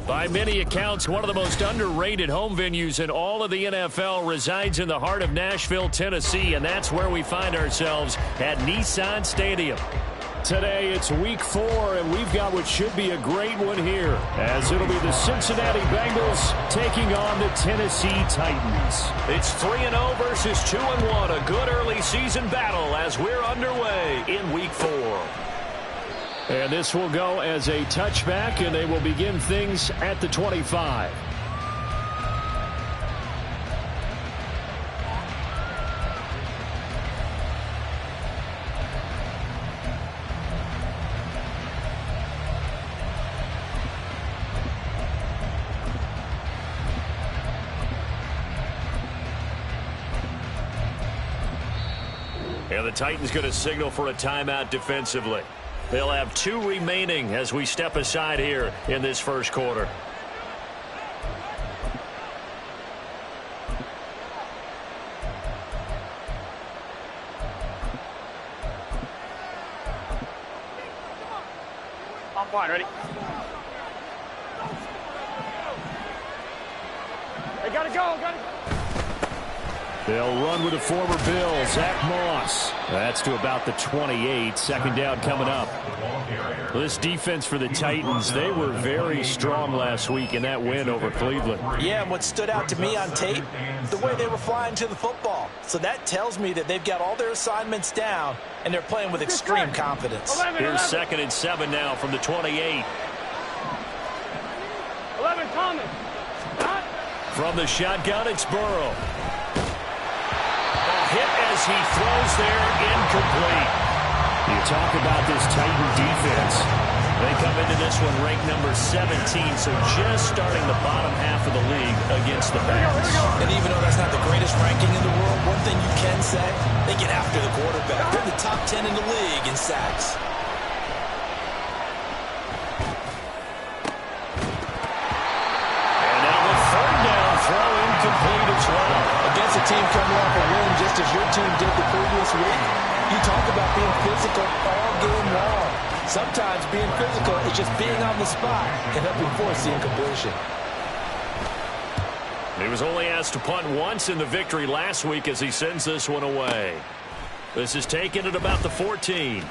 By many accounts, one of the most underrated home venues in all of the NFL resides in the heart of Nashville, Tennessee, and that's where we find ourselves at Nissan Stadium. Today, it's Week 4, and we've got what should be a great one here, as it'll be the Cincinnati Bengals taking on the Tennessee Titans. It's 3-0 versus 2-1, a good early season battle as we're underway in Week 4. And this will go as a touchback, and they will begin things at the 25. And the Titans going to signal for a timeout defensively. They'll have 2 remaining as we step aside here in this first quarter. On point, ready? They gotta go, gotta go. They'll run with the former Bill, Zach Moss. That's to about the 28. Second down coming up. This defense for the Titans, they were very strong last week in that win over Cleveland. Yeah, and what stood out to me on tape, the way they were flying to the football. So that tells me that they've got all their assignments down, and they're playing with extreme confidence. Here's 2nd and 7 now from the 28. 11, Thomas. From the shotgun, it's Burrow. Hit as he throws there, incomplete. You talk about this Titan defense. They come into this one ranked number 17, so just starting the bottom half of the league against the Bengals. And even though that's not the greatest ranking in the world, one thing you can say, they get after the quarterback. They're in the top 10 in the league in sacks. And now the 3rd down throw incomplete as well. Against a team coming off a win just as your team did the previous week, you talk about being physical all game long. Sometimes being physical is just being on the spot and helping force the incompletion. He was only asked to punt once in the victory last week as he sends this one away. This is taken at about the 14.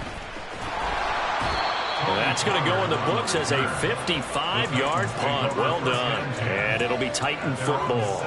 Well, that's going to go in the books as a 55-yard punt. Well done. And it'll be Titan football.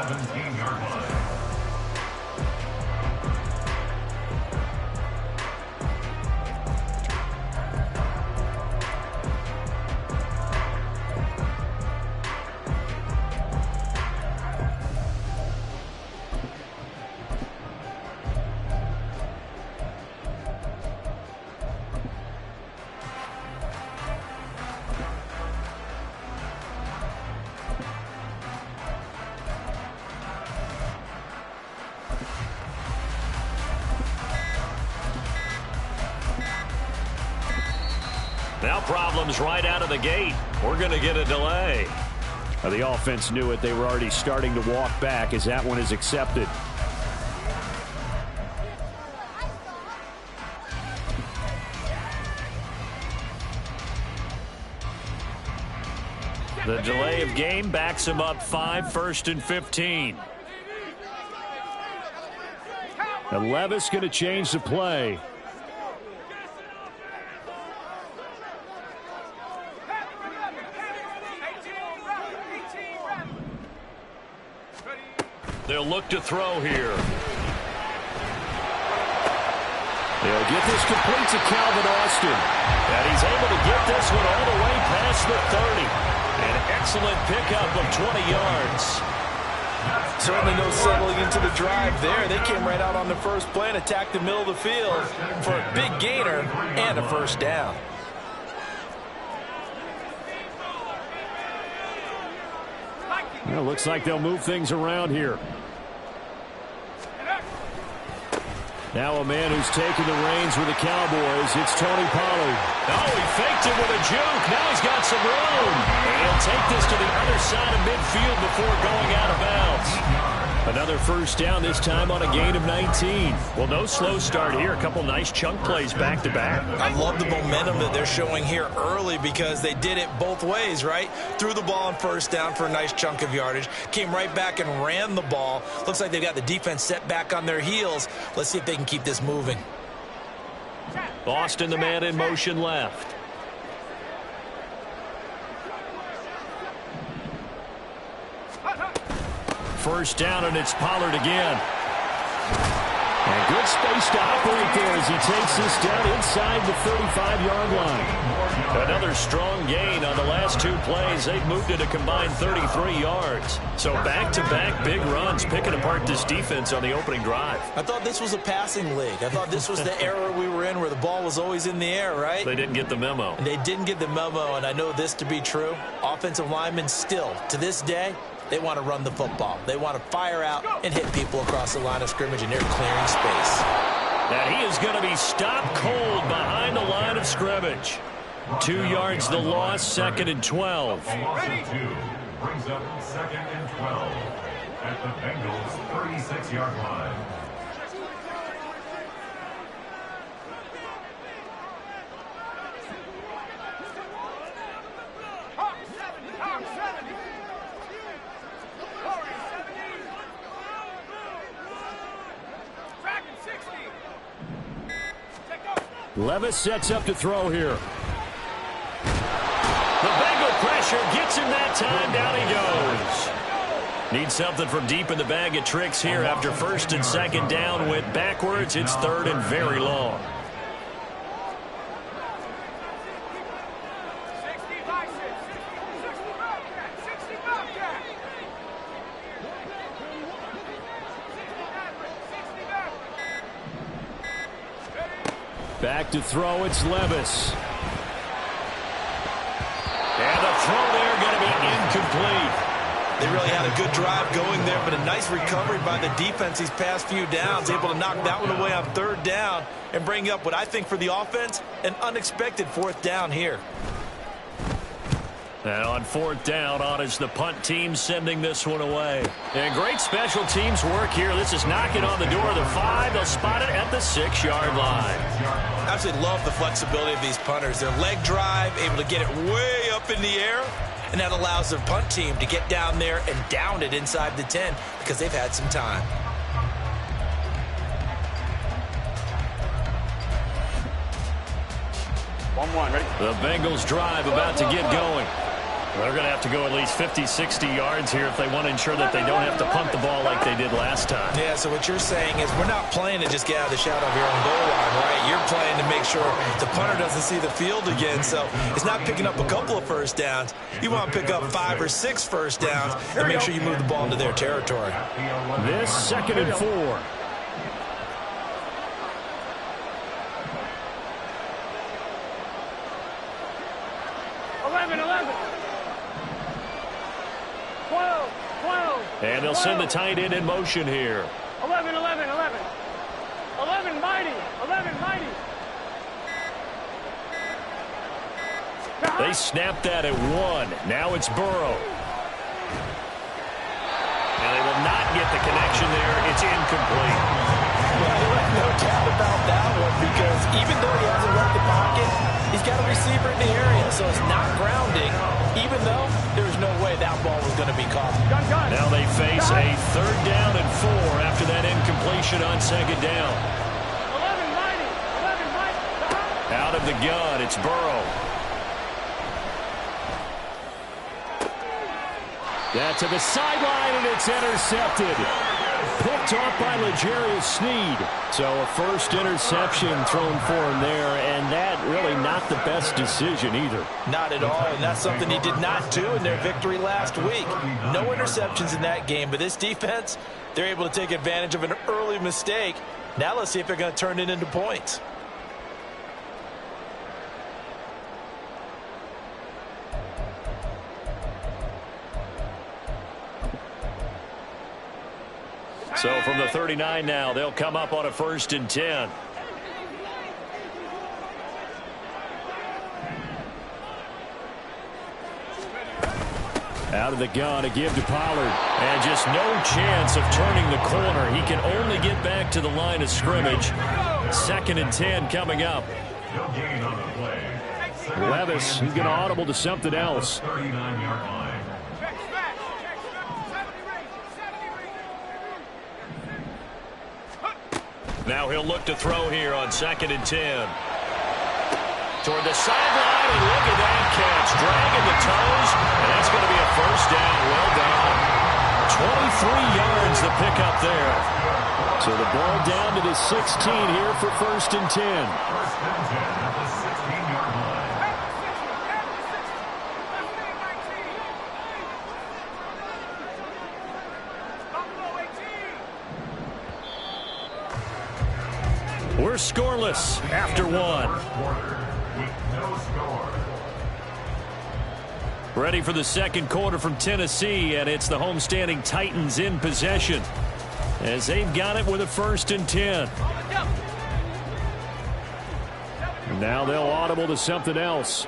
Now problems right out of the gate. We're going to get a delay. Now the offense knew it. They were already starting to walk back as that one is accepted. The delay of game backs him up 5, 1st and 15. And Levis going to change the play. They'll look to throw here. They'll get this complete to Calvin Austin. And he's able to get this one all the way past the 30. An excellent pickup of 20 yards. Certainly no settling into the drive there. They came right out on the first play and attacked the middle of the field for a big gainer and a 1st down. Well, looks like they'll move things around here. Now a man who's taken the reins with the Cowboys, it's Tony Pollard. Oh, he faked it with a juke. Now he's got some room. And he'll take this to the other side of midfield before going out of bounds. Another first down, this time on a gain of 19. Well, no slow start here. A couple nice chunk plays back-to-back. I love the momentum that they're showing here early because they did it both ways, right? Threw the ball on first down for a nice chunk of yardage. Came right back and ran the ball. Looks like they've got the defense set back on their heels. Let's see if they can keep this moving. Boston, the man in motion left. First down, and it's Pollard again. And good space to operate there as he takes this down inside the 35-yard line. Another strong gain on the last two plays. They've moved it a combined 33 yards. So back-to-back big runs, picking apart this defense on the opening drive. I thought this was a passing league. I thought this was the era we were in where the ball was always in the air, right? They didn't get the memo. And they didn't get the memo, and I know this to be true. Offensive linemen still, to this day, they want to run the football. They want to fire out and hit people across the line of scrimmage, and they're clearing space. And he is going to be stopped cold behind the line of scrimmage. 2 yards the loss, 2nd and 12. Brings up 2nd and 12 at the Bengals' 36-yard line. Levis sets up to throw here. The Bengal pressure gets him that time. Down he goes. Needs something from deep in the bag of tricks here after 1st and 2nd down. Went backwards. It's 3rd and very long. Back to throw, it's Levis. And the throw there going to be incomplete. They really had a good drive going there, but a nice recovery by the defense these past few downs, able to knock that one away on 3rd down and bring up what I think for the offense, an unexpected 4th down here. And on 4th down, on is the punt team sending this one away. And great special teams work here. This is knocking on the door of the 5. They'll spot it at the 6-yard line. I absolutely love the flexibility of these punters. Their leg drive, able to get it way up in the air, and that allows the punt team to get down there and down it inside the 10 because they've had some time. Ready? The Bengals drive about to get going. They're going to have to go at least 50, 60 yards here if they want to ensure that they don't have to punt the ball like they did last time. Yeah, so what you're saying is we're not playing to just get out of the shadow of your own goal line, right? You're playing to make sure the punter doesn't see the field again. So it's not picking up a couple of first downs. You want to pick up 5 or 6 first downs and make sure you move the ball into their territory. This 2nd and 4. And they'll send the tight end in motion here. 11, mighty. They snapped that at 1. Now it's Burrow. And they will not get the connection there. It's incomplete. Well, no doubt about that one because even though he hasn't left the pocket, he's got a receiver in the area, so it's not grounding, even though there's no way that ball was going to be caught. Now they face a 3rd down and 4 after that incompletion on 2nd down. 11, mighty. Out of the gun, it's Burrow. That's to the sideline, and it's intercepted. Picked off by L'Jarius Sneed. So a first interception thrown for him there, and that really not the best decision either. Not at all, and that's something he did not do in their victory last week. No interceptions in that game, but this defense, they're able to take advantage of an early mistake. Now let's see if they're going to turn it into points. So from the 39 now, they'll come up on a 1st and 10. Out of the gun to give to Pollard. And just no chance of turning the corner. He can only get back to the line of scrimmage. 2nd and 10 coming up. No gain on the play. Levis, he's going to audible to something else. 39-yard line. Now he'll look to throw here on 2nd and 10. Toward the sideline, and look at that catch. Dragging the toes, and that's going to be a first down. Well done. 23 yards the pickup there. So the ball down to the 16 here for 1st and 10. 1st and 10 at the 16-yard line. We're scoreless after one. With no score. Ready for the 2nd quarter from Tennessee, and it's the homestanding Titans in possession as they've got it with a 1st and 10. Now they'll audible to something else.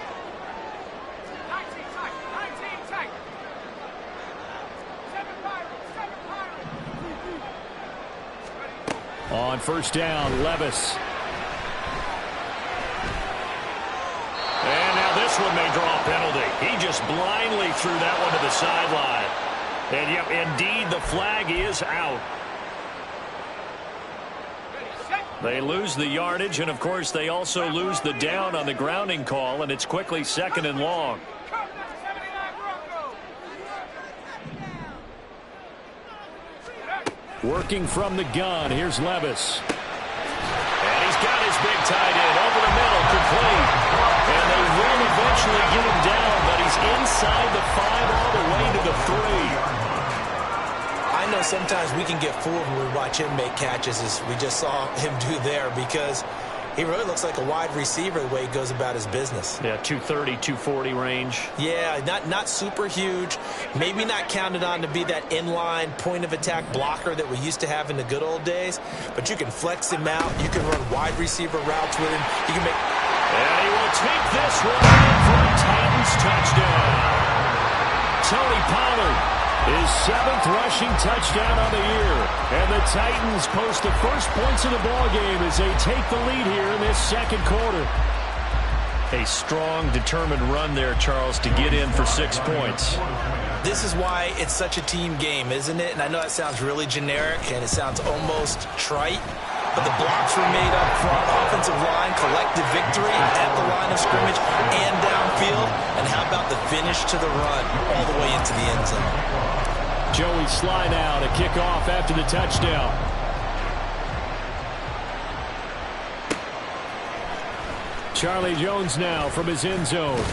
On 1st down, Levis. And now this one may draw a penalty. He just blindly threw that one to the sideline. And yep, indeed, the flag is out. They lose the yardage, and of course they also lose the down on the grounding call, and it's quickly 2nd and long. Working from the gun, here's Levis. And he's got his big tight end over the middle, complete. And they will eventually get him down, but he's inside the 5 all the way to the 3. I know sometimes we can get fooled when we watch him make catches, as we just saw him do there, because he really looks like a wide receiver the way he goes about his business. Yeah, 230, 240 range. Yeah, not super huge. Maybe not counted on to be that inline point-of-attack blocker that we used to have in the good old days, but you can flex him out. You can run wide receiver routes with him. You can make... And he will take this one in for a Titans touchdown. Tony Pollard, his 7th rushing touchdown on the year. And the Titans post the first points of the ballgame as they take the lead here in this 2nd quarter. A strong, determined run there, Charles, to get in for 6 points. This is why it's such a team game, isn't it? And I know that sounds really generic and it sounds almost trite, but the blocks were made up front, offensive line, collective victory at the line of scrimmage and downfield. And how about the finish to the run all the way into the end zone? Joey Sly now to kick off after the touchdown. Charlie Jones now from his end zone.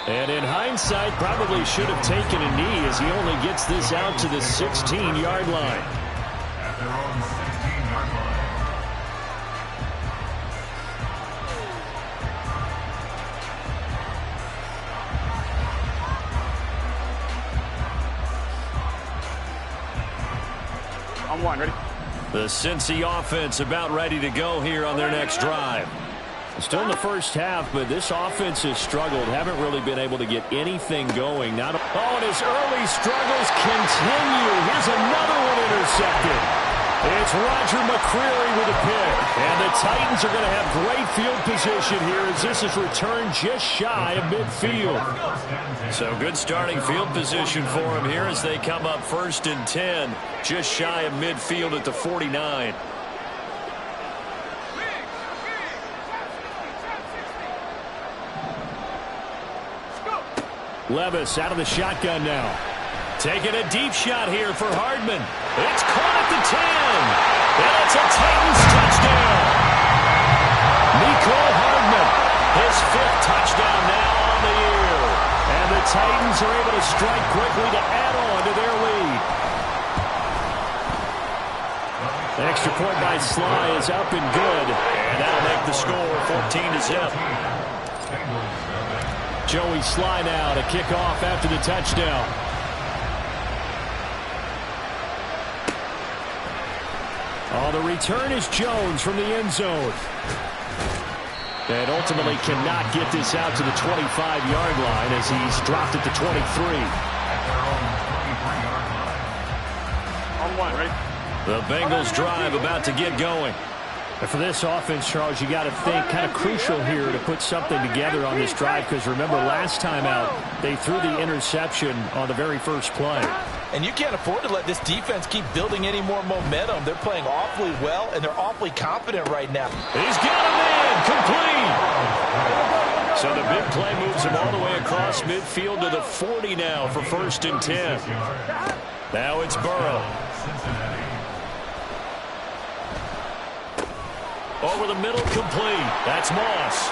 And in hindsight, probably should have taken a knee as he only gets this out to the 16-yard line. At their own 16-yard line. On 1, ready? The Cincy offense about ready to go here on their next drive. Still in the first half, but this offense has struggled. Haven't really been able to get anything going. And his early struggles continue. Here's another one intercepted. It's Roger McCreary with a pick. And the Titans are going to have great field position here as this is returned just shy of midfield. So good starting field position for them here as they come up 1st and 10. Just shy of midfield at the 49. Levis out of the shotgun now. Taking a deep shot here for Hardman. It's caught at the 10. And it's a Titans touchdown. Nicole Hardman, his 5th touchdown now on the year. And the Titans are able to strike quickly to add on to their lead. The extra point by Sly is up and good. And that'll make the score 14-0. Joey Sly now to kick off after the touchdown. Oh, the return is Jones from the end zone. And ultimately cannot get this out to the 25-yard line as he's dropped at the 23. The Bengals drive about to get going. And for this offense, Charles, you got to think kind of crucial here to put something together on this drive, because remember last time out they threw the interception on the very first play. And you can't afford to let this defense keep building any more momentum. They're playing awfully well, and they're awfully confident right now. He's got a man complete. So the big play moves him all the way across midfield to the 40 now for 1st and 10. Now it's Burrow. Over the middle, complete. That's Moss.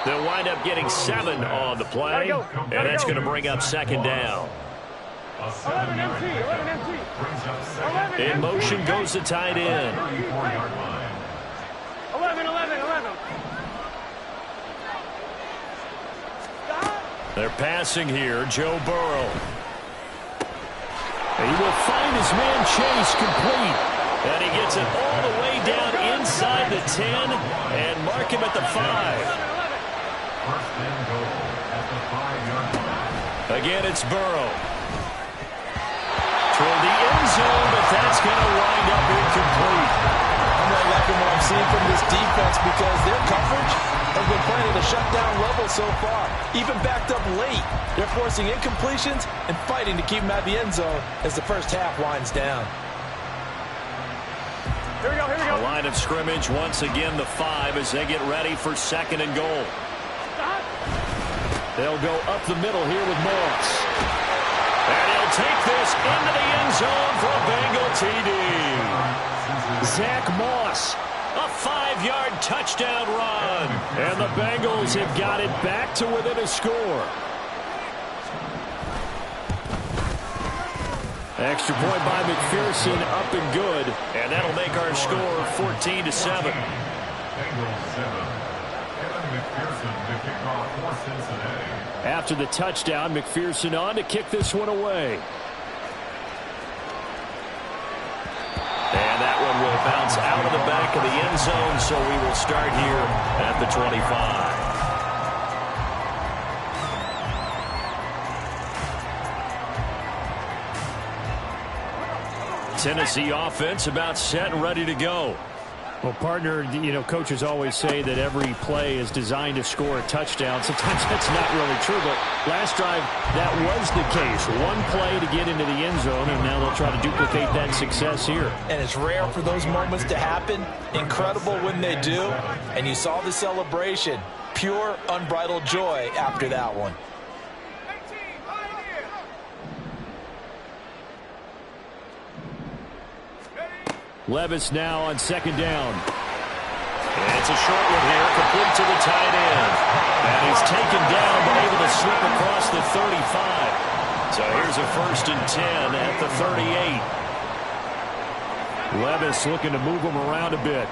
They'll wind up getting 7 on the play, and that's going to bring up 2nd down. In motion goes the tight end. 11. They're passing here. Joe Burrow. He will find his man Chase complete. And he gets it all the way down inside the 10 and mark him at the 5. First and goal at the 5-yard line. Again, it's Burrow. Toward the end zone, but that's going to wind up incomplete. I'm really liking what I'm seeing from this defense, because their coverage has been playing at a shutdown level so far. Even backed up late, they're forcing incompletions and fighting to keep them out of the end zone as the first half winds down. Here we go. The line of scrimmage, once again the 5 as they get ready for 2nd and goal. They'll go up the middle here with Moss. And he'll take this into the end zone for a Bengal TD. Zach Moss, a 5-yard touchdown run. And the Bengals have got it back to within a score. Extra point by McPherson, up and good. And that'll make our score 14-7. Bengals 7. Kevin McPherson to kick off for Cincinnati. After the touchdown, McPherson on to kick this one away. And that one will bounce out of the back of the end zone, so we will start here at the 25. Tennessee offense about set and ready to go. Well, partner, you know, coaches always say that every play is designed to score a touchdown. Sometimes that's not really true, but last drive, that was the case. One play to get into the end zone, and now they'll try to duplicate that success here. And it's rare for those moments to happen. Incredible when they do. And you saw the celebration. Pure, unbridled joy after that one. Levis now on 2nd down. And it's a short one here, complete to the tight end. And he's taken down, but able to slip across the 35. So here's a 1st and 10 at the 38. Levis looking to move him around a bit.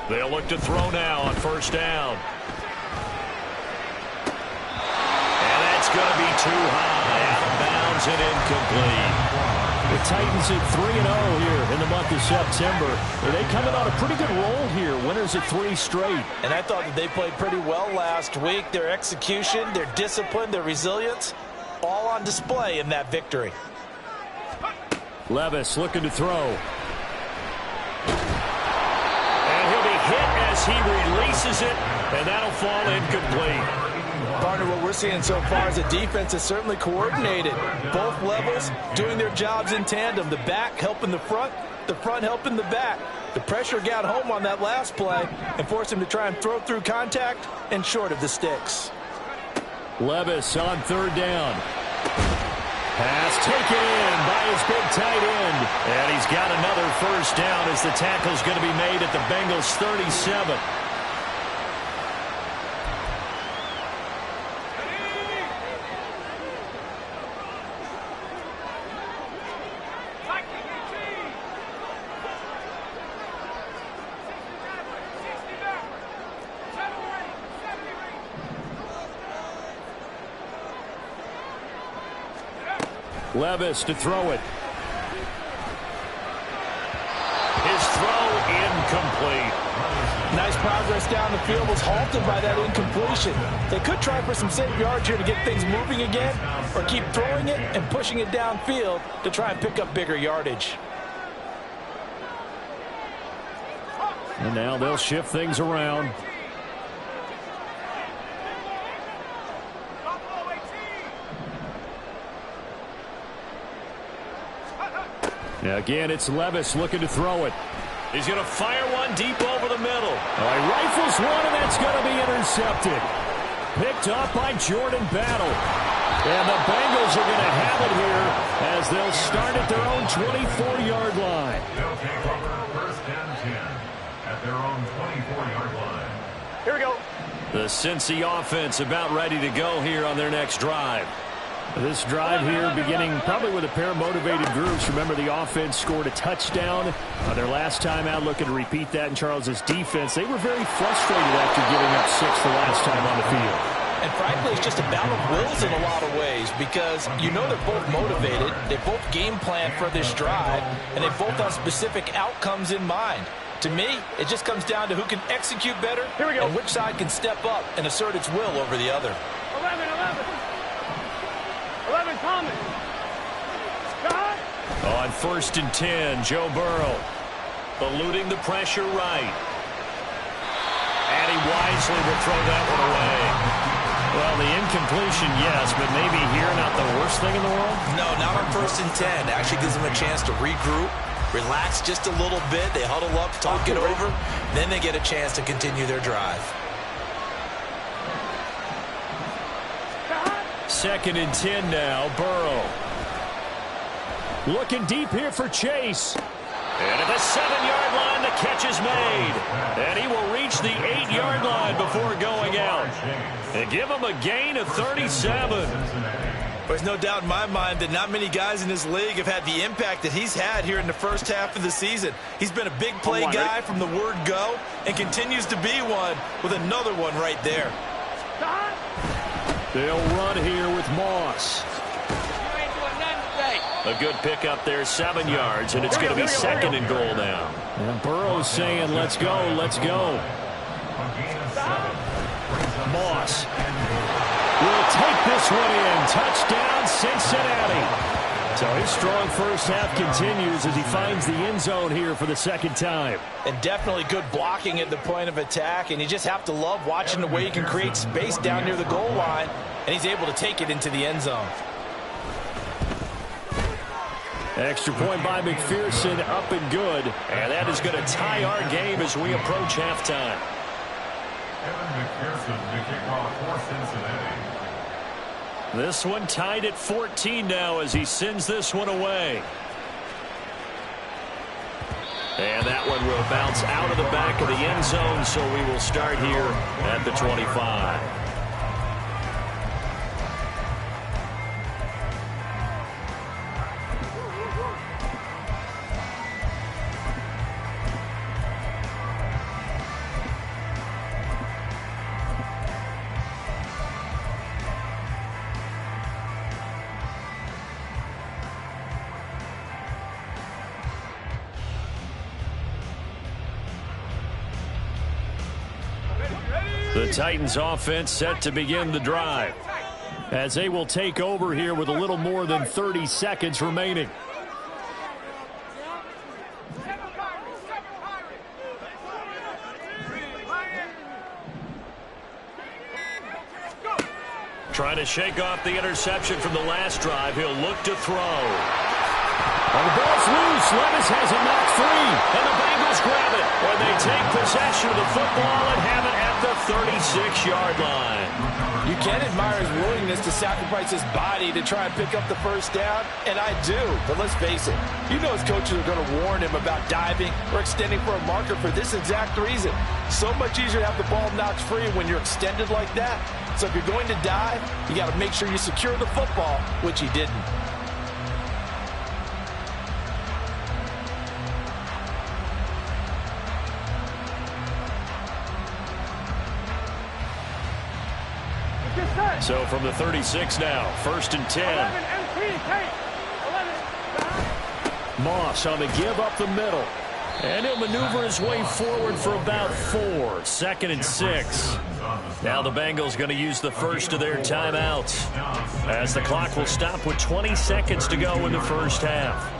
They'll look to throw now on 1st down. Going to be too high, out of bounds and incomplete. The Titans at 3-0 here in the month of September. They coming on a pretty good roll here, winners at 3 straight. And I thought that they played pretty well last week. Their execution, their discipline, their resilience, all on display in that victory. Levis looking to throw. And he'll be hit as he releases it, and that'll fall incomplete. Partner, what we're seeing so far is the defense is certainly coordinated. Both levels doing their jobs in tandem. The back helping the front helping the back. The pressure got home on that last play and forced him to try and throw through contact and short of the sticks. Levis on 3rd down. Pass taken in by his big tight end. And he's got another 1st down as the tackle's going to be made at the Bengals 37. Levis to throw it. His throw incomplete. Nice progress down the field, was halted by that incompletion. They could try for some safe yards here to get things moving again, or keep throwing it and pushing it downfield to try and pick up bigger yardage. And now they'll shift things around. Now again, it's Levis looking to throw it. He's going to fire one deep over the middle. All right, rifles one, and that's going to be intercepted. Picked up by Jordan Battle. And the Bengals are going to have it here as they'll start at their own 24-yard line. They'll take over first and 10 at their own 24-yard line. Here we go. The Cincy offense about ready to go here on their next drive. This drive here beginning probably with a pair of motivated groups. Remember, the offense scored a touchdown their last time out, looking to repeat that in Charles's defense. They were very frustrated after giving up 6 the last time on the field. And frankly, it's just a battle of wills in a lot of ways because you know they're both motivated, they both game plan for this drive, and they both have specific outcomes in mind. To me, it just comes down to who can execute better and which side can step up and assert its will over the other. 11 coming. On first and 10, Joe Burrow eluding the pressure right. And he wisely will throw that one away. Well, the incompletion, yes, but maybe here not the worst thing in the world? No, not on first and 10. Actually gives them a chance to regroup, relax just a little bit. They huddle up, talk it over. Then they get a chance to continue their drive. Second and 10 now, Burrow. Looking deep here for Chase. And at the 7-yard line, the catch is made. And he will reach the 8-yard line before going out. And give him a gain of 37. There's no doubt in my mind that not many guys in this league have had the impact that he's had here in the first half of the season. He's been a big play guy from the word go and continues to be one with another one right there. They'll run here with Moss. A good pickup there, 7 yards, and it's going to be second and goal now. And Burrow's saying, let's go, let's go. Moss will take this one in. Touchdown, Cincinnati. So his strong first half continues as he finds the end zone here for the second time. And definitely good blocking at the point of attack, and you just have to love watching the way he can create space down near the goal line, and he's able to take it into the end zone. Extra point by McPherson, up and good. And that is going to tie our game as we approach halftime. Evan McPherson to kick off for Cincinnati. This one tied at 14 now as he sends this one away. And that one will bounce out of the back of the end zone, so we will start here at the 25. The Titans offense set to begin the drive as they will take over here with a little more than 30 seconds remaining. Trying to shake off the interception from the last drive. He'll look to throw. And the ball's loose. Levis has it knocked free. And the Bengals grab it when they take possession of the football and have it at the 36-yard line. You can admire his willingness to sacrifice his body to try and pick up the first down, and I do. But let's face it, you know his coaches are going to warn him about diving or extending for a marker for this exact reason. So much easier to have the ball knocked free when you're extended like that. So if you're going to dive, you got to make sure you secure the football, which he didn't. So from the 36 now, first and 10. Moss on the give up the middle. And he'll maneuver his way forward for about 4. 2nd and 6. Now the Bengals going to use the first of their timeouts, as the clock will stop with 20 seconds to go in the first half.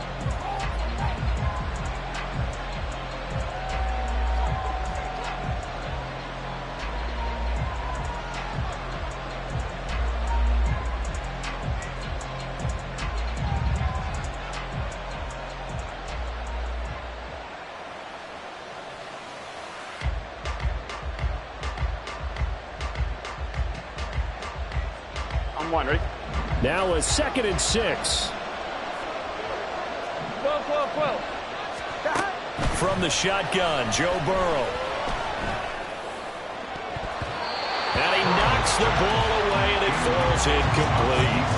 Ready? Now a 2nd and 6. 12. From the shotgun, Joe Burrow. And he knocks the ball away, and it falls incomplete.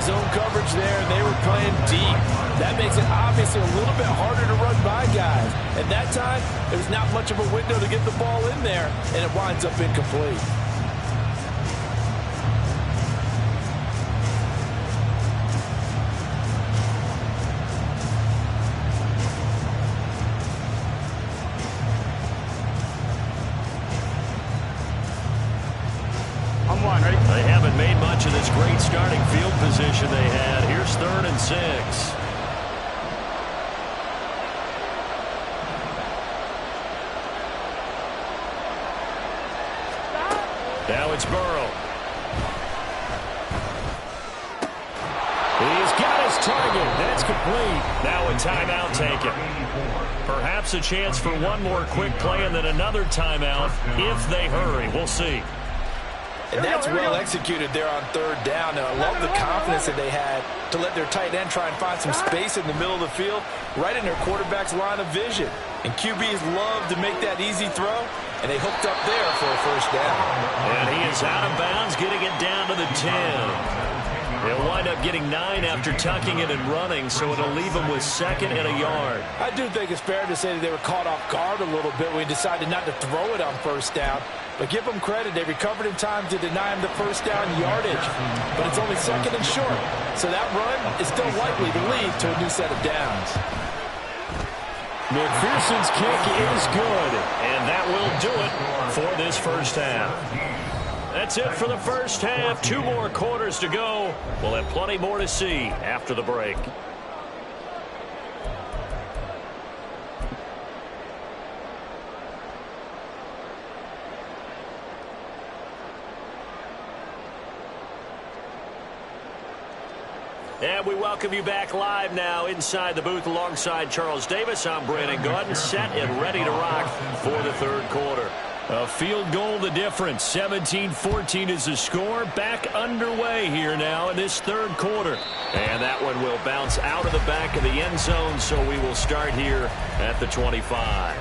Zone coverage there, and they were playing deep. That makes it obviously a little bit harder to run by guys. At that time, there's not much of a window to get the ball in there, and it winds up incomplete. Ready? They haven't made much of this great starting field position they had. Here's 3rd and 6. Now it's Burrow. He's got his target. That's complete. Now a timeout taken. Perhaps a chance for one more quick play and then another timeout if they hurry. We'll see. And that's well executed there on 3rd down. And I love the confidence that they had to let their tight end try and find some space in the middle of the field, right in their quarterback's line of vision. And QBs love to make that easy throw, and they hooked up there for a 1st down. And he is out of bounds, getting it down to the 10. They'll wind up getting 9 after tucking it and running, so it'll leave them with 2nd and a yard. I do think it's fair to say that they were caught off guard a little bit when he decided not to throw it on 1st down. But give them credit, they recovered in time to deny him the 1st down yardage. But it's only 2nd and short, so that run is still likely to lead to a new set of downs. McPherson's kick is good. And that will do it for this first half. That's it for the first half. 2 more quarters to go. We'll have plenty more to see after the break. And we welcome you back live now inside the booth alongside Charles Davis. I'm Brandon Gordon, set and ready to rock for the 3rd quarter. A field goal the difference. 17-14 is the score. Back underway here now in this 3rd quarter. And that one will bounce out of the back of the end zone, so we will start here at the 25.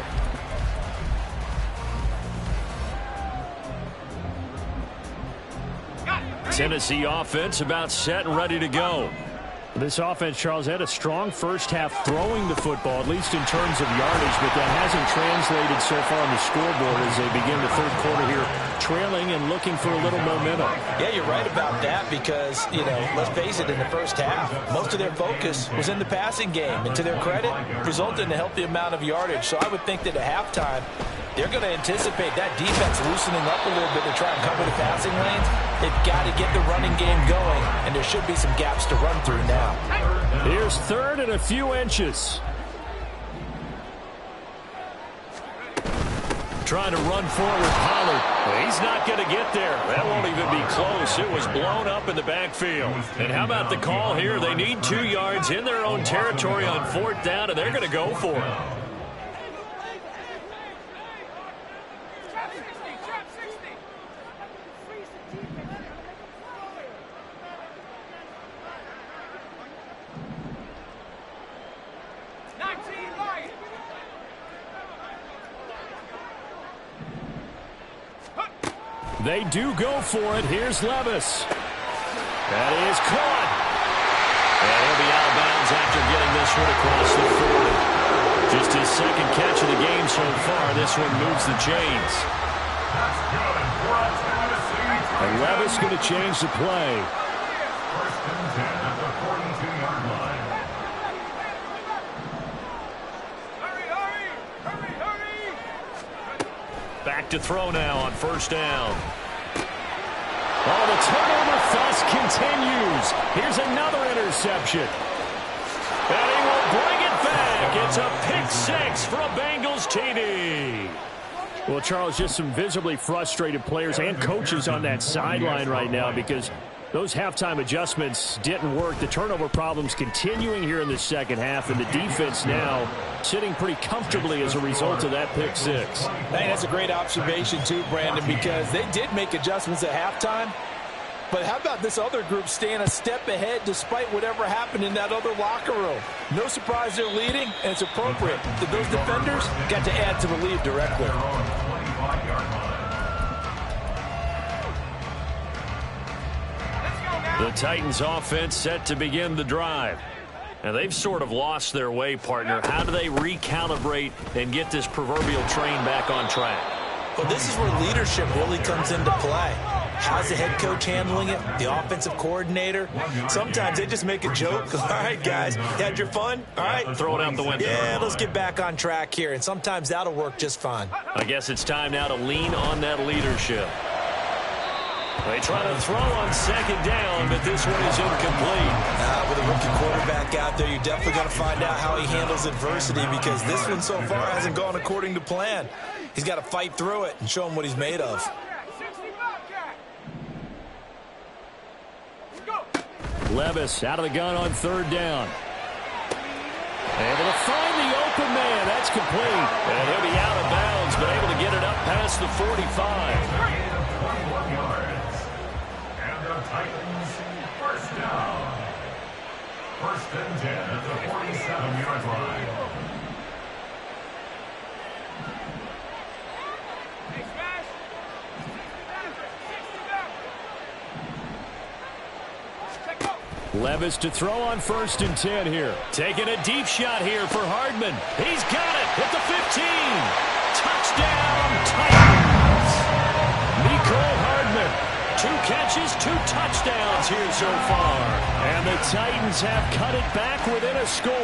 Tennessee offense about set and ready to go. This offense, Charles, had a strong first half throwing the football, at least in terms of yardage, but that hasn't translated so far on the scoreboard as they begin the 3rd quarter here, trailing and looking for a little momentum. Yeah, you're right about that because, let's face it, in the first half, most of their focus was in the passing game. And to their credit, resulted in a healthy amount of yardage. So I would think that at halftime, they're going to anticipate that defense loosening up a little bit to try and cover the passing lanes. They've got to get the running game going, and there should be some gaps to run through now. Here's 3rd and a few inches. Trying to run forward, Pollard. He's not going to get there. That won't even be close. It was blown up in the backfield. And how about the call here? They need 2 yards in their own territory on 4th down, and they're going to go for it. They do go for it. Here's Levis. That is caught. And he'll be out of bounds after getting this one across the 40. Just his 2nd catch of the game so far. This one moves the chains. And Levis going to change the play. 1st and 10 at the 42-yard line. Hurry, hurry! back to throw now on first down. Oh, the turnover fuss continues. Here's another interception. And he will bring it back. It's a pick six for a Bengals TD. Well, Charles, just some visibly frustrated players and coaches on that sideline right now because those halftime adjustments didn't work. The turnover problems continuing here in the second half, and the defense now sitting pretty comfortably as a result of that pick six. Hey, that's a great observation too, Brandon, because they did make adjustments at halftime. But how about this other group staying a step ahead despite whatever happened in that other locker room? No surprise they're leading, and it's appropriate that those defenders got to add to the lead directly. The Titans offense set to begin the drive. Now, they've sort of lost their way, partner. How do they recalibrate and get this proverbial train back on track? Well, this is where leadership really comes into play. How's the head coach handling it? The offensive coordinator? Sometimes they just make a joke. All right, guys, you had your fun? All right. Throw it out the window. Yeah, let's get back on track here. And sometimes that'll work just fine. I guess it's time now to lean on that leadership. They try to throw on second down, but this one is incomplete. With a rookie quarterback out there, you're definitely going to find out how he handles adversity because this one so far hasn't gone according to plan. He's got to fight through it and show him what he's made of. Levis out of the gun on third down. Able to find the open man. That's complete. And he'll be out of bounds, but able to get it up past the 45. 21 yards. And the Titans first down. First and 10 at the 47-yard line. Levis to throw on first and 10 here. Taking a deep shot here for Hardman. He's got it at the 15. Touchdown, Titans. Nicole Hardman. 2 catches, 2 touchdowns here so far. And the Titans have cut it back within a score.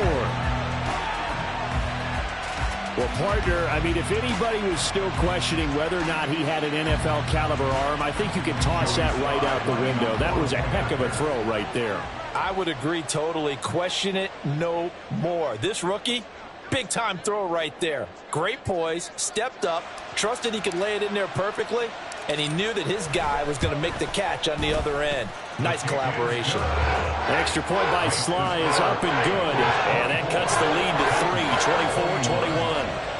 Well, partner, I mean, if anybody was still questioning whether or not he had an NFL caliber arm, I think you can toss that right out the window. That was a heck of a throw right there. I would agree totally. Question it no more. This rookie, big-time throw right there. Great poise, stepped up, trusted he could lay it in there perfectly, and he knew that his guy was going to make the catch on the other end. Nice collaboration. The extra point by Sly is up and good. And that cuts the lead to 3, 24-21.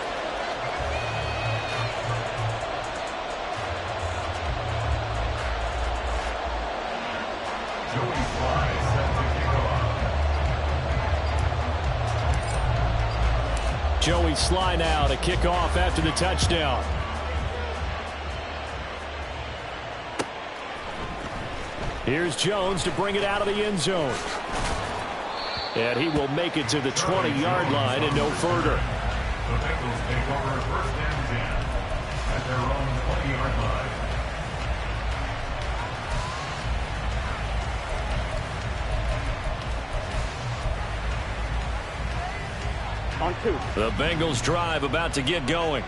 Joey Sly now to kick off after the touchdown. Here's Jones to bring it out of the end zone. And he will make it to the 20-yard line and no further. The Bengals take over first and 10 at their own 20-yard line. On 2. The Bengals drive about to get going.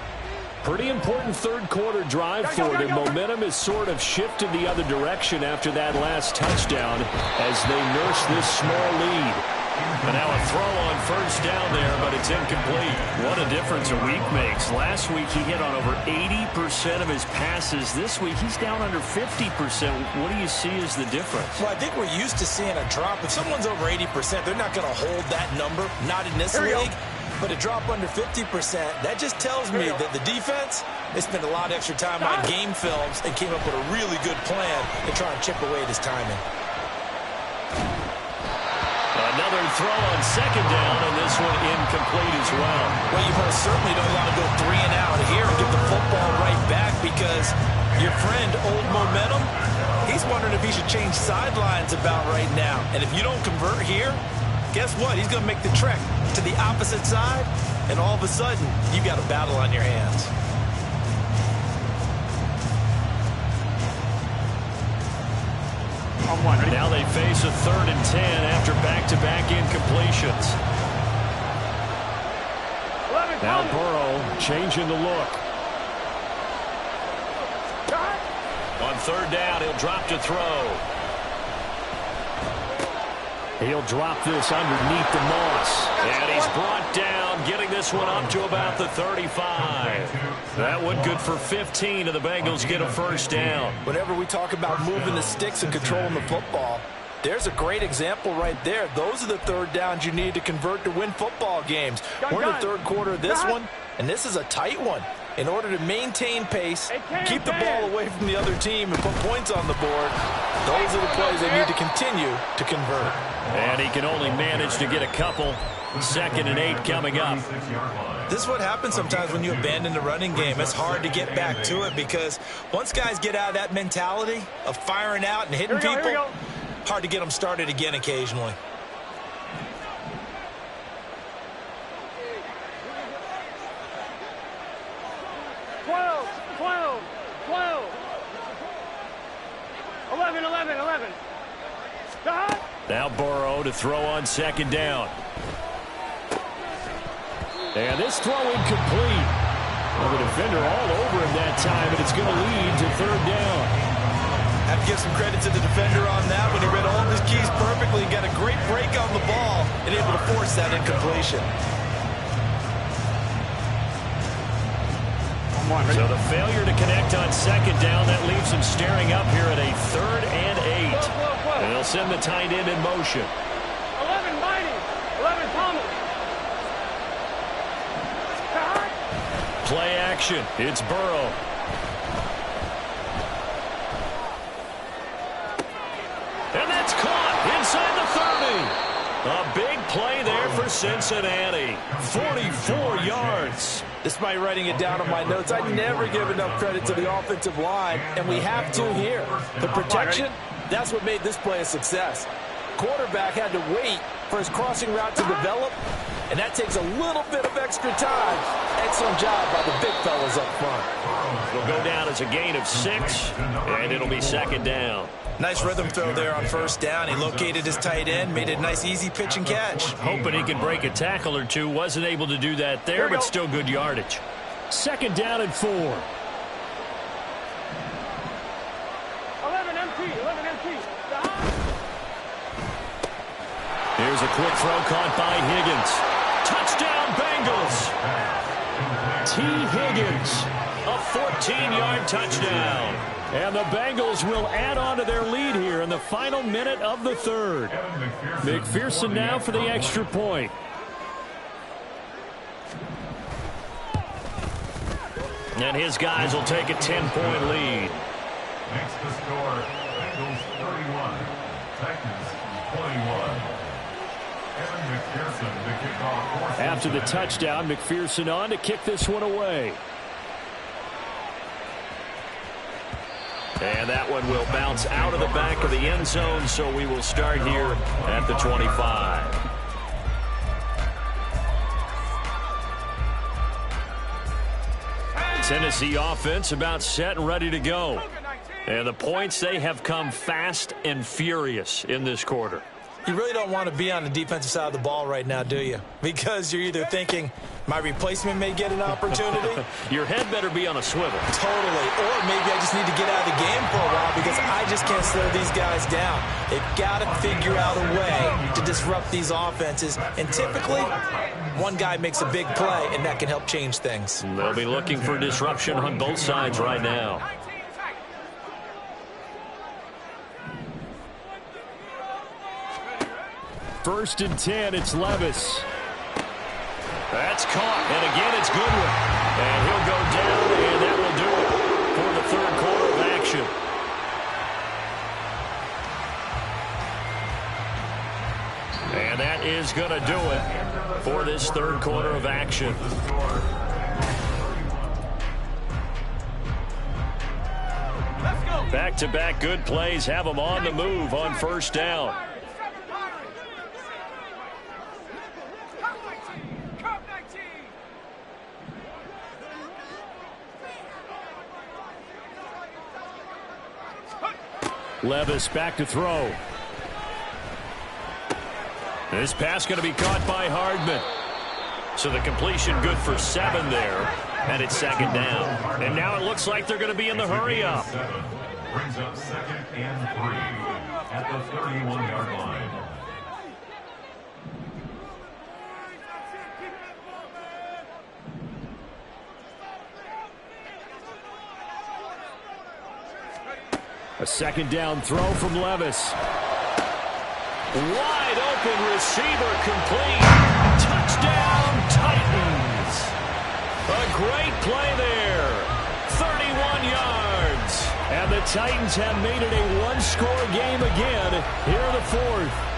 Pretty important third quarter drive for them. Momentum has sort of shifted the other direction after that last touchdown as they nurse this small lead. And now a throw on first down there, but it's incomplete. What a difference a week makes. Last week he hit on over 80% of his passes. This week he's down under 50%. What do you see as the difference? Well, I think we're used to seeing a drop. If someone's over 80%, they're not going to hold that number. Not in this league. But a drop under 50%, that just tells me that the defense, they spent a lot of extra time on game films and came up with a really good plan to try and chip away at his timing. Another throw on second down, and this one incomplete as well. Well, you most certainly don't want to go 3 and out here and get the football right back because your friend, Old Momentum, he's wondering if he should change sidelines about right now. And if you don't convert here, guess what? He's going to make the trek to the opposite side, and all of a sudden, you got a battle on your hands. Now they face a 3rd and 10 after back-to-back incompletions. Now Burrow changing the look. third down. He'll drop to throw. He'll drop this underneath the moss. And he's brought down, getting this one up to about the 35. That one good for 15, and the Bengals get a first down. Whenever we talk about moving the sticks and controlling the football, there's a great example right there. Those are the third downs you need to convert to win football games. We're in the third quarter of this one, and this is a tight one. In order to maintain pace, keep the ball away from the other team, and put points on the board, those are the plays they need to continue to convert. And he can only manage to get a couple. 2nd and 8 coming up. This is what happens sometimes when you abandon the running game. It's hard to get back to it because once guys get out of that mentality of firing out and hitting people, hard to get them started again occasionally. Now Burrow to throw on 2nd down. And this throw incomplete. Well, the defender all over him that time, and it's going to lead to 3rd down. Have to give some credit to the defender on that when he read all of his keys perfectly and got a great break on the ball and able to force that incompletion. So the failure to connect on 2nd down, that leaves him staring up here at a 3rd and 8. And they'll send the tight end in motion. 11 Mighty. 11 Thomas. Play action. It's Burrow. And that's caught inside the 30. A big play there for Cincinnati. 44 yards. Despite writing it down on my notes, I never give enough credit to the offensive line, and we have to here. The protection, that's what made this play a success. Quarterback had to wait for his crossing route to develop, and that takes a little bit of extra time. Excellent job by the big fellas up front. It'll go down as a gain of 6, and it'll be 2nd down. Nice rhythm throw there on 1st down. He located his tight end, made it a nice easy pitch and catch. Hoping he could break a tackle or two. Wasn't able to do that there, but still good yardage. 2nd down and 4. 11 MT. 11 MT. Here's a quick throw caught by Higgins. Touchdown, Bengals. T. Higgins. A 14-yard touchdown. And the Bengals will add on to their lead here in the final minute of the 3rd. McPherson now for the extra point. And his guys will take a 10-point lead. Makes the score Bengals 31, Titans 21. Evan McPherson to kick off. After the touchdown, McPherson on to kick this one away. And that one will bounce out of the back of the end zone, so we will start here at the 25. Tennessee offense about set and ready to go. And the points, they have come fast and furious in this quarter. You really don't want to be on the defensive side of the ball right now, do you? Because you're either thinking, my replacement may get an opportunity. Your head better be on a swivel. Totally. Or maybe I just need to get out of the game for a while because I just can't slow these guys down. They've got to figure out a way to disrupt these offenses. And typically, one guy makes a big play, and that can help change things. They'll be looking for disruption on both sides right now. 1st and 10, it's Levis. That's caught, and again it's Goodwin. And he'll go down, and that will do it for the 3rd quarter of action. And that is going to do it for this 3rd quarter of action. Back-to-back good plays have them on the move on 1st down. Levis back to throw. This pass going to be caught by Hardman. So the completion good for 7 there. And it's 2nd down. And now it looks like they're going to be in the hurry up. Brings up 2nd and 3 at the 31-yard line. A 2nd down throw from Levis. Wide open receiver complete. Touchdown Titans. A great play there. 31 yards. And the Titans have made it a one-score game again here in the 4th.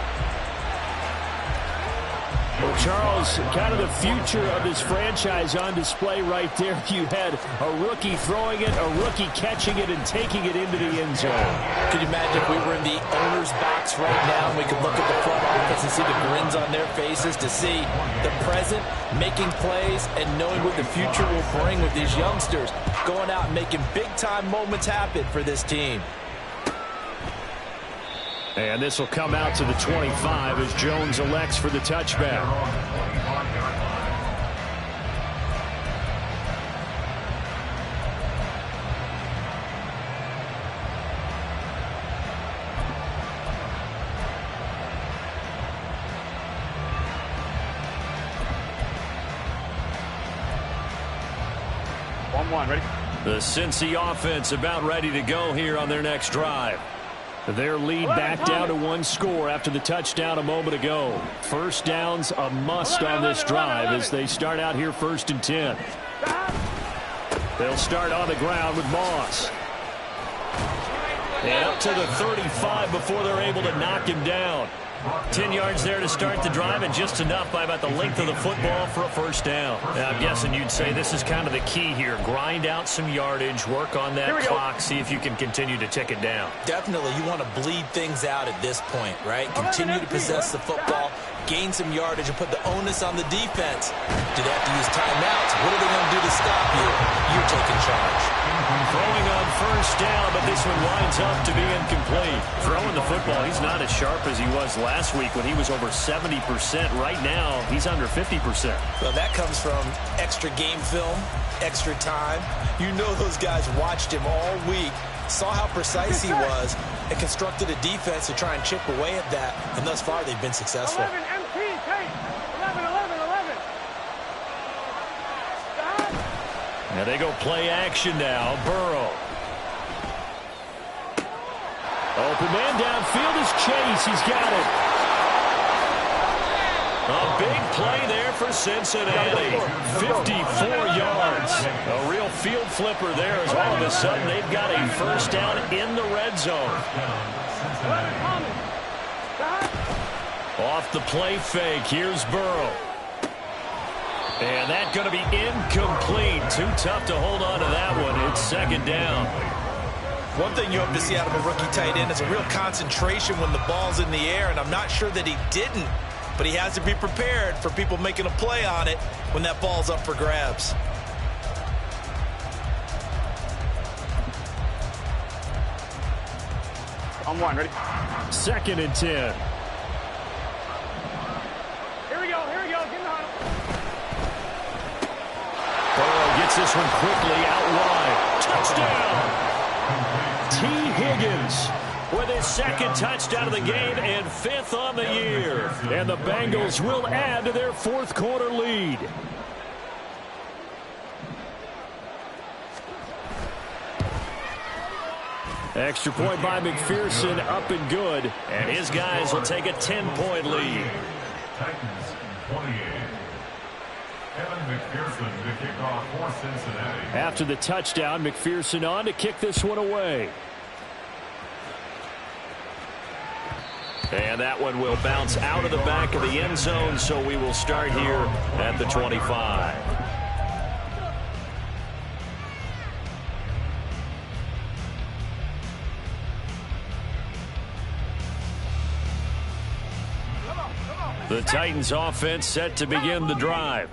Well, Charles, kind of the future of this franchise on display right there. You had a rookie throwing it, a rookie catching it, and taking it into the end zone. Could you imagine if we were in the owner's box right now and we could look at the front office and see the grins on their faces, to see the present making plays and knowing what the future will bring with these youngsters going out and making big-time moments happen for this team. And this will come out to the 25 as Jones elects for the touchback. Ready? The Cincy offense about ready to go here on their next drive. Their lead back down to one score after the touchdown a moment ago. First down's a must on this drive as they start out here 1st and 10. They'll start on the ground with Moss. And up to the 35 before they're able to knock him down. 10 yards there to start the drive, and just enough by about the length of the football for a first down. Now, I'm guessing you'd say this is kind of the key here. Grind out some yardage, work on that clock, see if you can continue to tick it down. Definitely, you want to bleed things out at this point, right? Continue to possess the football, gain some yardage, and put the onus on the defense. Do they have to use timeouts? What are they going to do to stop you? You're taking charge. Throwing on first down, but this one winds up to be incomplete. Throwing the football, he's not as sharp as he was last week when he was over 70%. Right now, he's under 50%. Well, that comes from extra game film, extra time. You know those guys watched him all week, saw how precise he was, and constructed a defense to try and chip away at that. And thus far, they've been successful. 11 MT, take. 11, 11, 11. Now they go play action now. Burrow. Open man downfield is Chase. He's got it. A big play there for Cincinnati. 54 yards. A real field flipper there as all of a sudden they've got a first down in the red zone. Off the play fake. Here's Burrow. And that's going to be incomplete. Too tough to hold on to that one. It's 2nd down. One thing you hope to see out of a rookie tight end is a real concentration when the ball's in the air, and I'm not sure that he didn't, but he has to be prepared for people making a play on it when that ball's up for grabs. On one, ready? 2nd and 10. Here we go, get in the huddle. Burrow gets this one quickly out wide. Touchdown! T. Higgins with his 2nd touchdown of the game and 5th on the year. And the Bengals will add to their 4th quarter lead. Extra point by McPherson, up and good. And his guys will take a 10-point lead. Titans 28. Evan McPherson to kick off for Cincinnati. After the touchdown, McPherson on to kick this one away. And that one will bounce out of the back of the end zone, so we will start here at the 25. The Titans offense set to begin the drive.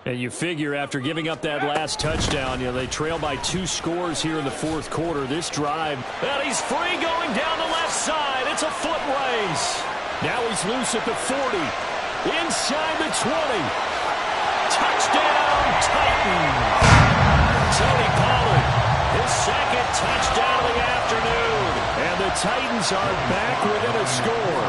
And you figure after giving up that last touchdown, they trail by 2 scores here in the 4th quarter. This drive, and he's free going down the left side. It's a foot race. Now he's loose at the 40. Inside the 20. Touchdown, Titans. Tony Pollard, his second touchdown of the afternoon. And the Titans are back within a score.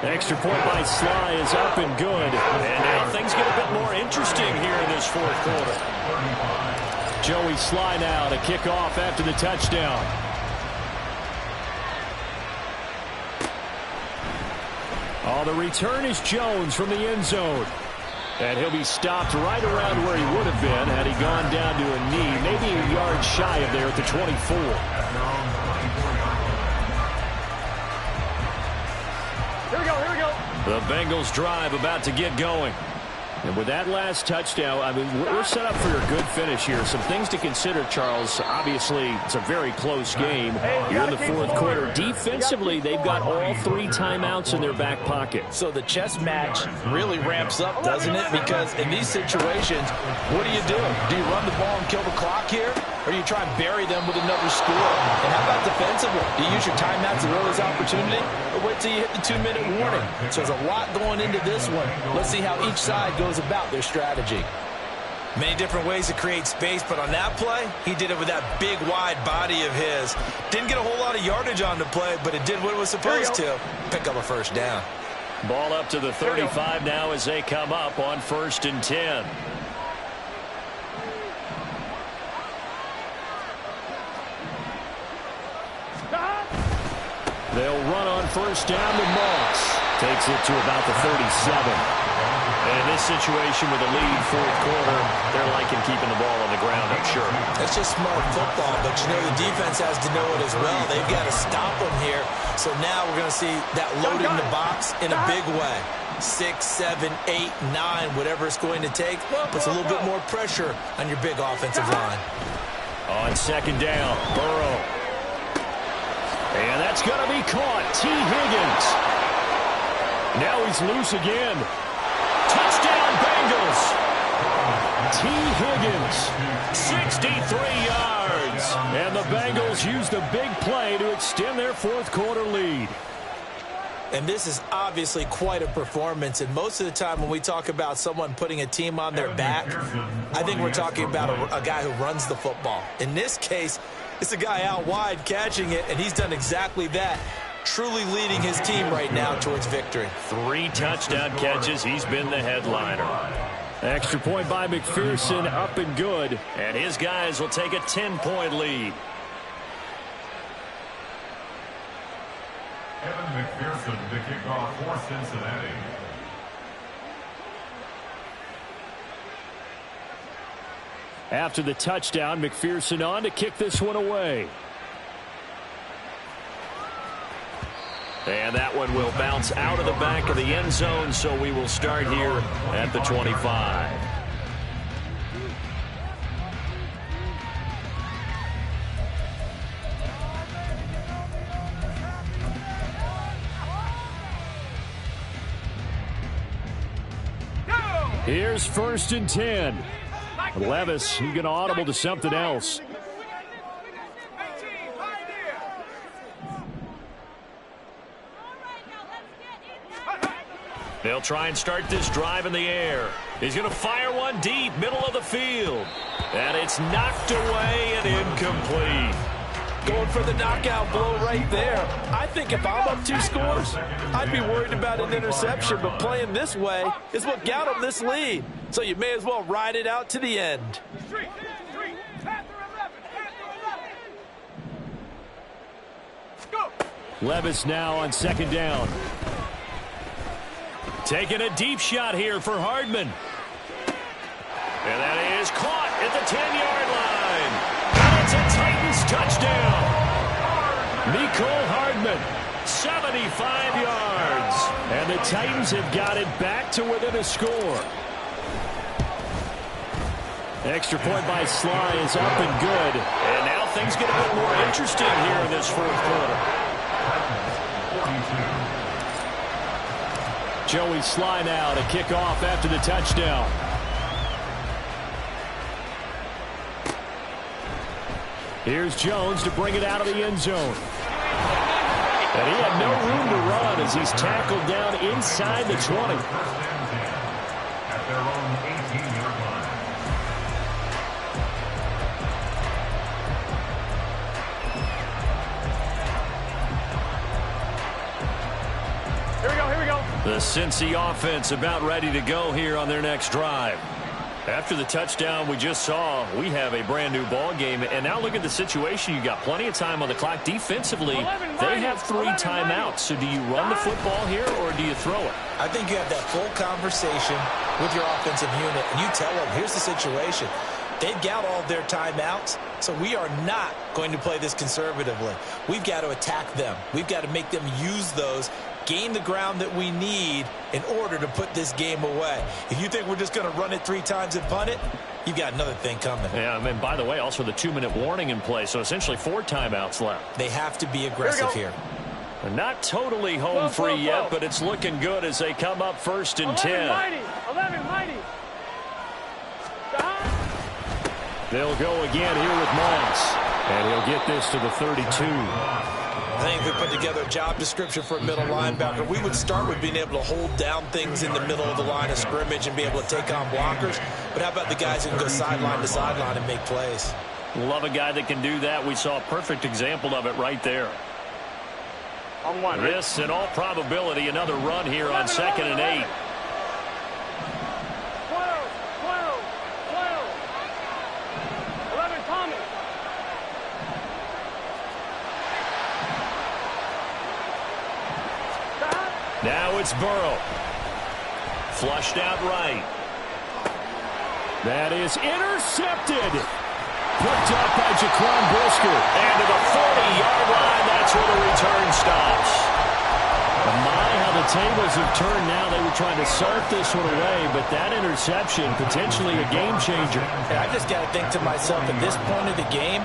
Extra point by Sly is up and good. And now things get a bit more interesting here in this fourth quarter. Joey Sly now to kick off after the touchdown. Oh, the return is Jones from the end zone. And he'll be stopped right around where he would have been had he gone down to a knee, maybe a yard shy of there at the 24. The Bengals drive about to get going. And with that last touchdown, I mean, we're set up for a good finish here. Some things to consider, Charles. Obviously, it's a very close game. You're in the fourth quarter. Defensively, they've got all 3 timeouts in their back pocket. So the chess match really ramps up, doesn't it? Because in these situations, what do you do? Do you run the ball and kill the clock here? Or do you try and bury them with another score? And how about defensively? Do you use your timeouts to realize opportunity? Or wait till you hit the 2-minute warning? So there's a lot going into this one. Let's see how each side goes about their strategy. Many different ways to create space, but on that play, he did it with that big, wide body of his. Didn't get a whole lot of yardage on the play, but it did what it was supposed to. Pick up a first down. Ball up to the 35 now as they come up on 1st and 10. They'll run on first down to Moss. Takes it to about the 37. And in this situation with a lead fourth quarter, they're liking keeping the ball on the ground, I'm sure. It's just smart football, but you know the defense has to know it as well. They've got to stop them here. So now we're going to see that load in the box in a big way. 6, 7, 8, 9, whatever it's going to take, puts a little bit more pressure on your big offensive line. On second down, Burrow. And that's going to be caught. T. Higgins. Now he's loose again. Touchdown, Bengals. T. Higgins. 63 yards. And the Bengals use the big play to extend their fourth quarter lead. And this is obviously quite a performance. And most of the time when we talk about someone putting a team on their back, I think we're talking about a guy who runs the football. In this case, it's a guy out wide catching it, and he's done exactly that, truly leading his team right now towards victory. 3 touchdown catches. He's been the headliner. Extra point by McPherson, up and good. And his guys will take a 10-point lead. Evan McPherson to kick off for Cincinnati. After the touchdown, McPherson on to kick this one away. And that one will bounce out of the back of the end zone, so we will start here at the 25. Here's 1st and 10. Levis, he's going to audible to something else. They'll try and start this drive in the air. He's going to fire one deep, middle of the field. And it's knocked away and incomplete. Going for the knockout blow right there. I think if I'm up 2 scores, I'd be worried about an interception, but playing this way is what got them this lead. So you may as well ride it out to the end. Levis now on second down. Taking a deep shot here for Hardman. And that is caught at the 10-yard line. And it's a Titans touchdown. Mecole Hardman. 75 yards. And the Titans have got it back to within a score. Extra point by Sly is up and good. And now things get a bit more interesting here in this fourth quarter. Joey Sly now to kick off after the touchdown. Here's Jones to bring it out of the end zone. And he had no room to run as he's tackled down inside the 20. The Cincy offense about ready to go here on their next drive. After the touchdown we just saw, we have a brand new ball game. And now look at the situation. You got plenty of time on the clock. Defensively, they have 3 timeouts. So do you run the football here or do you throw it? I think you have that full conversation with your offensive unit, and you tell them, here's the situation. They've got all their timeouts, so we are not going to play this conservatively. We've got to attack them. We've got to make them use those, gain the ground that we need in order to put this game away. If you think we're just going to run it 3 times and punt it, you've got another thing coming. Yeah, and by the way, also the 2-minute warning in play, so essentially 4 timeouts left. They have to be aggressive here. Not totally home free yet, but it's looking good as they come up 1st and 10. 11, mighty. They'll go again here with Moss. And he'll get this to the 32. I think if we put together a job description for a middle linebacker, we would start with being able to hold down things in the middle of the line of scrimmage and be able to take on blockers. But how about the guys who can go sideline to sideline and make plays? Love a guy that can do that. We saw a perfect example of it right there. On 1. This, in all probability, another run here on 2nd and 8. 11, Thomas. Now it's Burrow. Flushed out right. That is intercepted. Picked up by Jaquan Brisker. And to the 40-yard line, that's where the return stops. My, how the tables have turned now. They were trying to salt this one away, but that interception, potentially a game changer. And I just got to think to myself, at this point of the game,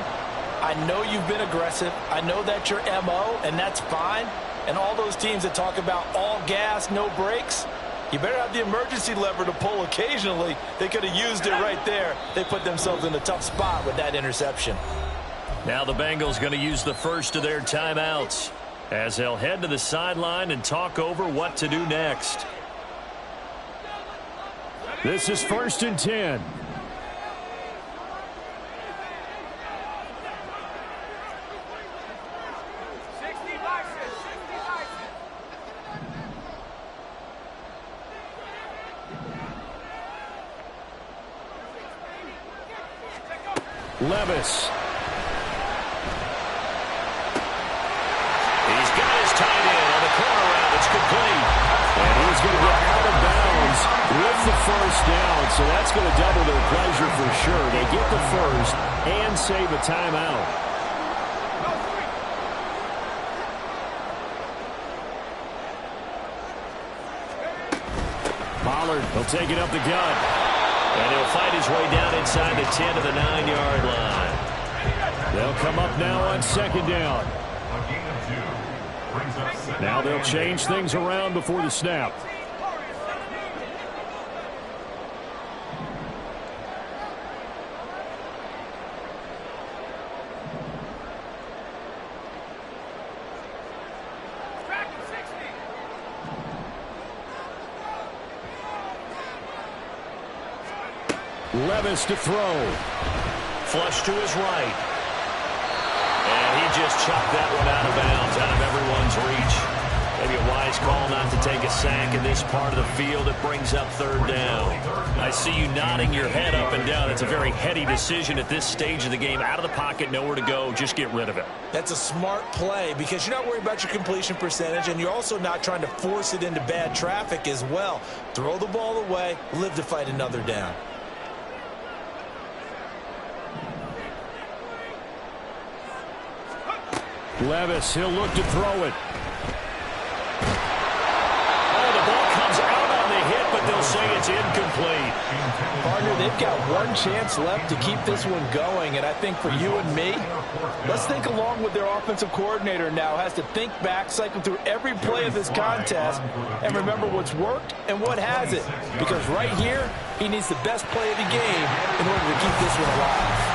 I know you've been aggressive. I know that's your MO, and that's fine. And all those teams that talk about all gas, no brakes, you better have the emergency lever to pull occasionally. They could have used it right there. They put themselves in a tough spot with that interception. Now the Bengals going to use the first of their timeouts as they'll head to the sideline and talk over what to do next. This is 1st and 10. Levis. He's got his tight end on the corner route. It's complete. And he's going to get out of bounds with the 1st down. So that's going to double their pleasure for sure. They get the 1st and save a timeout. Pollard will take it up the gut. And he'll fight his way down inside the 10 to the 9-yard line. They'll come up now on 2nd down. A gain of 2 brings up 2nd. Now they'll change things around before the snap. Levis to throw. Flush to his right. And he just chucked that one out of bounds, out of everyone's reach. Maybe a wise call not to take a sack in this part of the field. It brings up 3rd down. I see you nodding your head up and down. It's a very heady decision at this stage of the game. Out of the pocket, nowhere to go. Just get rid of it. That's a smart play because you're not worried about your completion percentage, and you're also not trying to force it into bad traffic as well. Throw the ball away, live to fight another down. Levis, he'll look to throw it. Oh, the ball comes out on the hit, but they'll say it's incomplete. Partner, they've got one chance left to keep this one going, and I think for you and me, let's think along with their offensive coordinator now. Has to think back, cycle through every play of this contest, and remember what's worked and what hasn't. Because right here, he needs the best play of the game in order to keep this one alive.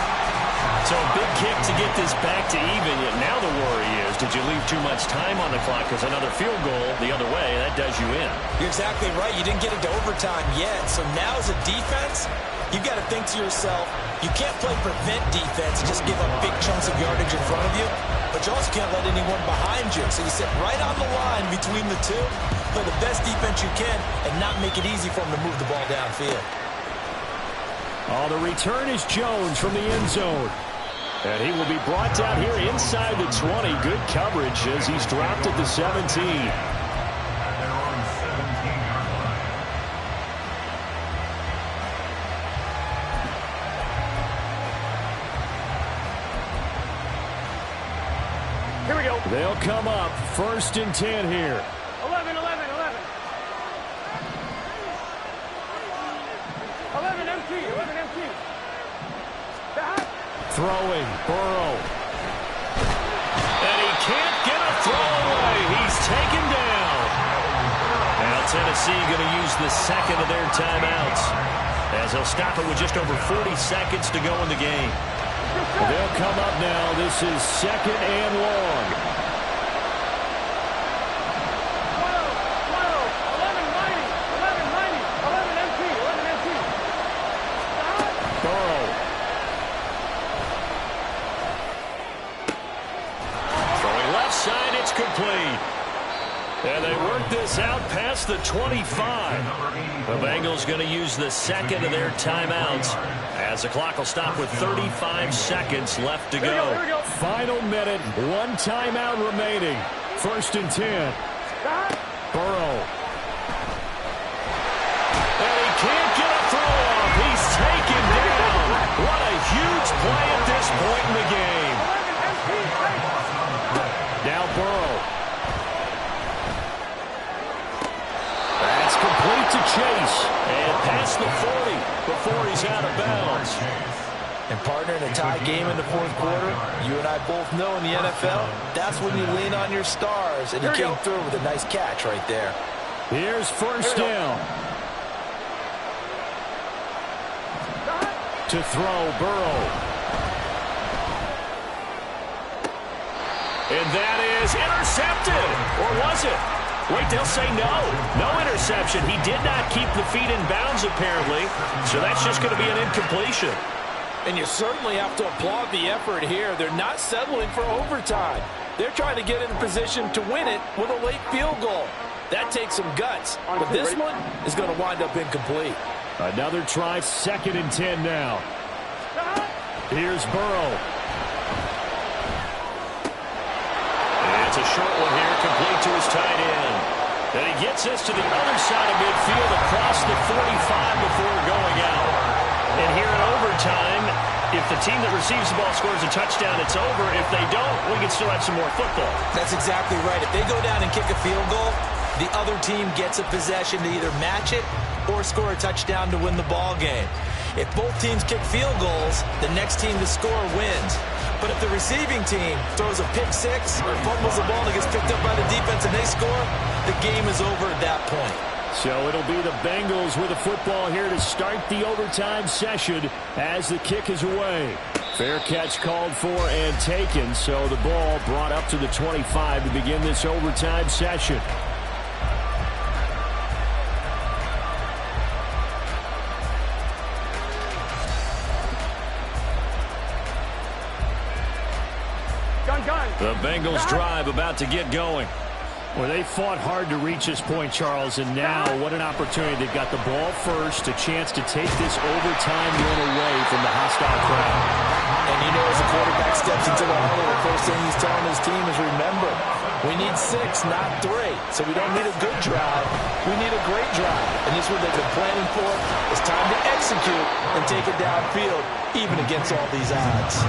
So a big kick to get this back to even. Yet now the worry is, did you leave too much time on the clock? Because another field goal the other way, that does you in. You're exactly right. You didn't get into overtime yet. So now as a defense, you've got to think to yourself, you can't play prevent defense and just give up big chunks of yardage in front of you. but you also can't let anyone behind you. So you sit right on the line between the two, play the best defense you can, and not make it easy for them to move the ball downfield. Oh, the return is Jones from the end zone. And he will be brought down here inside the 20. Good coverage as he's dropped at the 17. Here we go. They'll come up 1st and 10 here. 11, 11, 11. 11 empty, 11 empty. Throwing, Burrow. And he can't get a throw away. He's taken down. Now Tennessee going to use the second of their timeouts as they'll stop it with just over 40 seconds to go in the game. They'll come up now. This is 2nd and long. 11 empty, 11 empty. Burrow. Throwing left side, it's complete. And they work this out past the 25. The Bengals going to use the second of their timeouts as the clock will stop with 35 seconds left to go. Here we go. Final minute, 1 timeout remaining. 1st and 10. Burrow. And he can't get a throw off. He's taken down. What a huge play at this point in the game. Now Burrow. That's complete to Chase. And past the 40 before he's out of bounds. And partner, in a tie game in the 4th quarter, you and I both know in the NFL, that's when you lean on your stars. And he came through with a nice catch right there. Here's 1st down. To throw, Burrow. And that is intercepted. Or was it? Wait, they'll say no. No interception. He did not keep the feet in bounds, apparently. So that's just going to be an incompletion. And you certainly have to applaud the effort here. They're not settling for overtime. They're trying to get in position to win it with a late field goal. That takes some guts. But this one is going to wind up incomplete. Another try, 2nd and 10 now. Here's Burrow. And it's a short one here, complete to his tight end. And he gets us to the other side of midfield across the 45 before going out. And here in overtime, if the team that receives the ball scores a touchdown, it's over. If they don't, we can still have some more football. That's exactly right. If they go down and kick a field goal, the other team gets a possession to either match it or score a touchdown to win the ball game. If both teams kick field goals, the next team to score wins. But if the receiving team throws a pick six or fumbles the ball and gets picked up by the defense and they score, the game is over at that point. So it'll be the Bengals with the football here to start the overtime session as the kick is away. Fair catch called for and taken, so the ball brought up to the 25 to begin this overtime session. The Bengals drive about to get going. Well, they fought hard to reach this point, Charles, and now what an opportunity. They've got the ball first, a chance to take this overtime win away from the hostile crowd. And you know, as a quarterback steps into the huddle, the first thing he's telling his team is, remember, we need 6, not 3. So we don't need a good drive. We need a great drive. And this is what they've been planning for. It's time to execute and take it downfield, even against all these odds.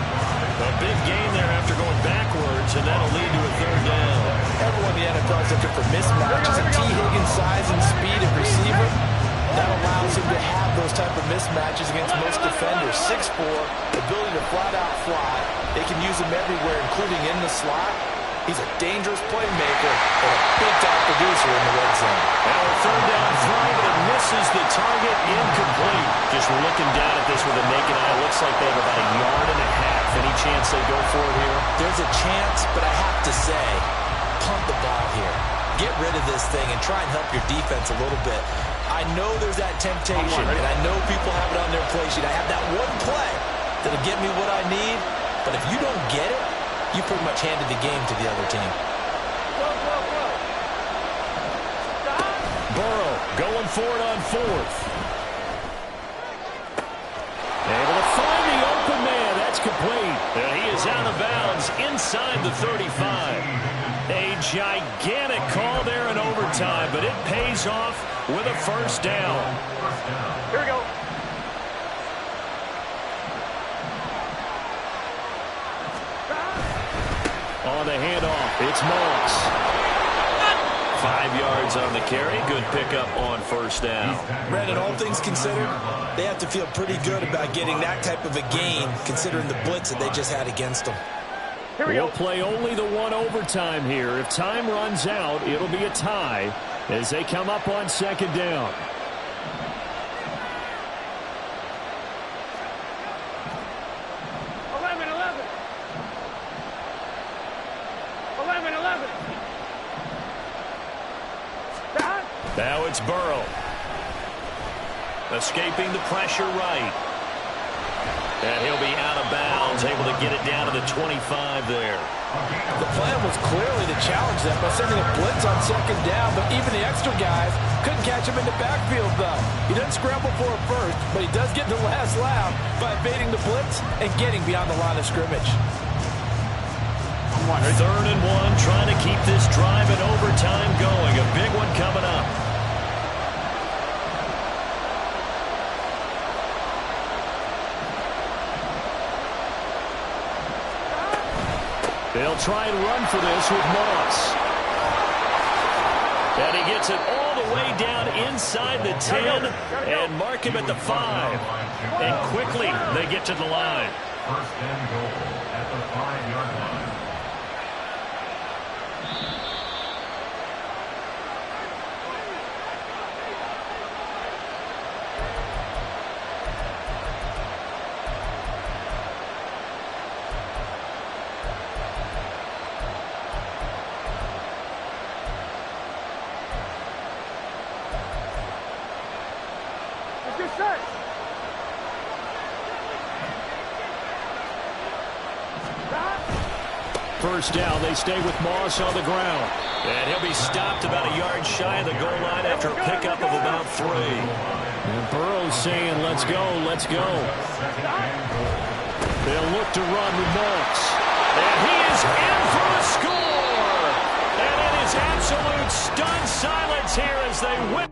A big gain there after going backwards, and that'll lead to a 3rd down. Everyone in the NFL is looking for mismatches, and T. Higgins' size and speed at receiver, that allows him to have those type of mismatches against most defenders. 6'4", ability to flat-out fly. They can use him everywhere, including in the slot. He's a dangerous playmaker and a big-time producer in the red zone. Now a 3rd down throw, but it misses the target, incomplete. Just looking down at this with a naked eye, it looks like they have about a yard and a half. Any chance they go for it here? There's a chance, but I have to say, punt the ball here. Get rid of this thing and try and help your defense a little bit. I know there's that temptation, and I know people have it on their play sheet. I have that one play that'll get me what I need, but if you don't get it, you pretty much handed the game to the other team. Burrow going for it on fourth. Able to find the open man. That's complete. And he is out of bounds inside the 35. A gigantic call there in overtime, but it pays off with a first down. Here we go. On the handoff, it's Moss. 5 yards on the carry. Good pickup on first down. Brandon, all things considered, they have to feel pretty good about getting that type of a gain, considering the blitz that they just had against them. Here we go. We'll play only the one overtime here. If time runs out, it'll be a tie as they come up on second down. Now it's Burrow. Escaping the pressure right. And he'll be out of bounds, able to get it down to the 25 there. The plan was clearly to challenge them by sending a blitz on second down, but even the extra guys couldn't catch him in the backfield, though. He doesn't scramble for it first, but he does get the last laugh by evading the blitz and getting beyond the line of scrimmage. 3rd and 1, trying to keep this drive in overtime going. A big one coming up. They'll try and run for this with Moss. And he gets it all the way down inside the 10 and mark him at the 5. And quickly they get to the line. First and goal at the 5-yard line. First down, they stay with Moss on the ground. And he'll be stopped about a yard shy of the goal line after a pickup of about 3. And Burrow's saying, let's go, let's go. They'll look to run with Moss. And he is in for a score. And it is absolute stunned silence here as they win.